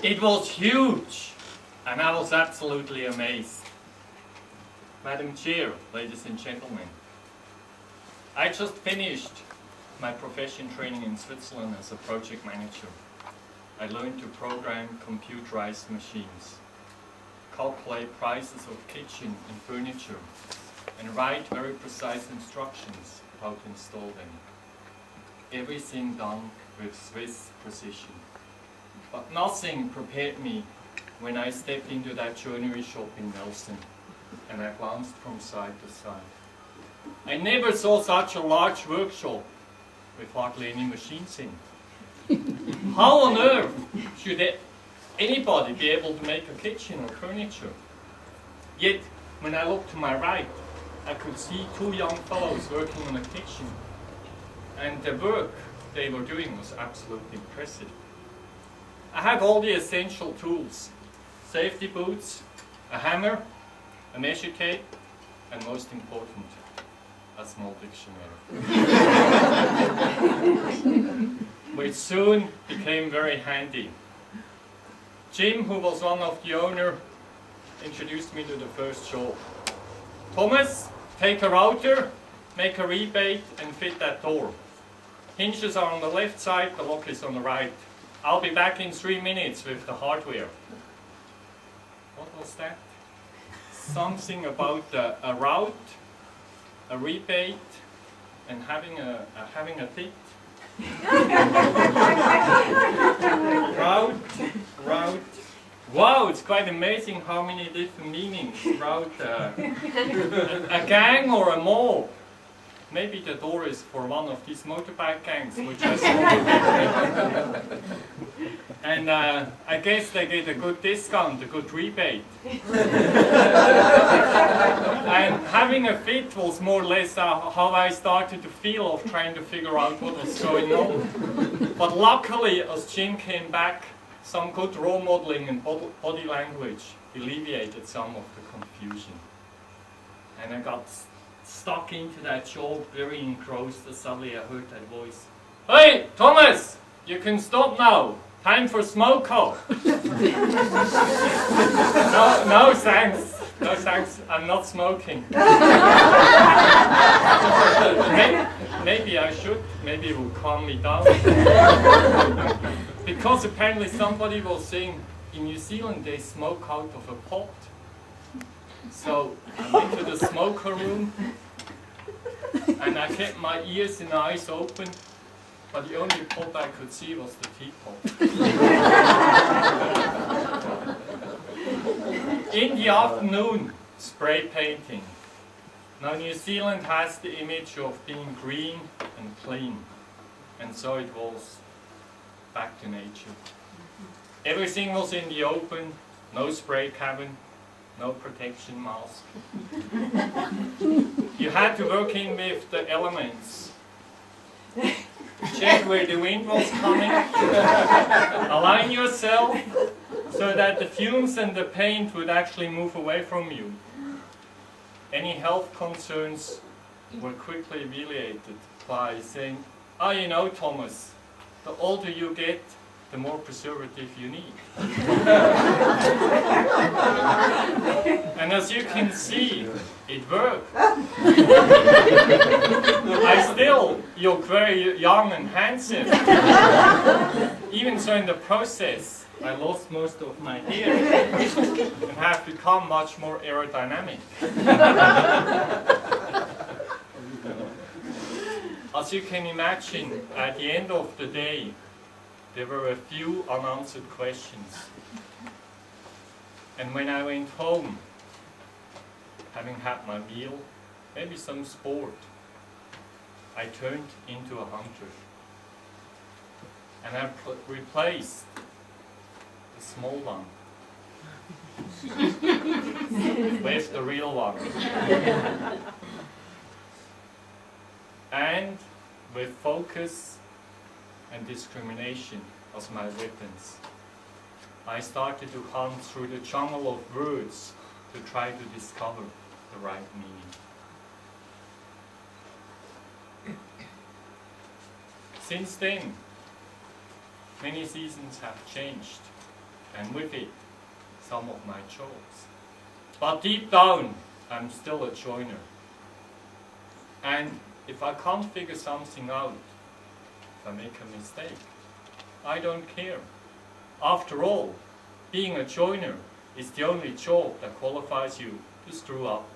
It was huge, and I was absolutely amazed. Madam Chair, ladies and gentlemen, I just finished my profession training in Switzerland as a project manager. I learned to program computerized machines, calculate prices of kitchen and furniture, and write very precise instructions how to install them. Everything done with Swiss precision. But nothing prepared me when I stepped into that joinery shop in Nelson, and I glanced from side to side. I never saw such a large workshop with hardly any machines in. How on earth should anybody be able to make a kitchen or furniture? Yet, when I looked to my right, I could see two young fellows working on a kitchen, and the work they were doing was absolutely impressive. I had all the essential tools: safety boots, a hammer, a measure tape, and most important, a small dictionary. Which soon became very handy. Jim, who was one of the owner, introduced me to the first job. Thomas, take a router, make a rebate, and fit that door. Hinges are on the left side, the lock is on the right. I'll be back in 3 minutes with the hardware. What was that? Something about a route, a rebate, and having a fit. Route. Wow, it's quite amazing how many different meanings. Route, a gang or a mob. Maybe the door is for one of these motorbike gangs, which I saw. And I guess they get a good discount, a good rebate. And having a fit was more or less how I started to feel of trying to figure out what was going on. But luckily, as Jim came back, some good role modeling and body language alleviated some of the confusion. And I got stuck into that job, very engrossed, as suddenly I heard that voice. Hey, Thomas, you can stop now. Time for smoke off. No thanks. No thanks, I'm not smoking. Maybe I should, maybe it will calm me down. Because apparently somebody was saying in New Zealand they smoke out of a pot. So I went to the smoker room and I kept my ears and eyes open, but the only pot I could see was the teapot. In the afternoon, spray painting. Now New Zealand has the image of being green and clean, and so it was back to nature. Everything was in the open, no spray cabin, no protection mask. You had to work in with the elements. Check where the wind was coming. Align yourself so that the fumes and the paint would actually move away from you. Any health concerns were quickly alleviated by saying, oh, you know, Thomas, the older you get, the more preservative you need. And as you can see, it worked. I still look very young and handsome. Even so, in the process, I lost most of my hair and have become much more aerodynamic. As you can imagine, at the end of the day, there were a few unanswered questions. And when I went home, having had my meal, maybe some sport, I turned into a hunter. And I replaced the small one with the real one. And with focus and discrimination as my weapons, I started to hunt through the jungle of words to try to discover the right meaning. Since then, many seasons have changed, and with it, some of my jokes. But deep down, I'm still a joiner. And if I can't figure something out, if I make a mistake, I don't care. After all, being a joiner is the only job that qualifies you to screw up.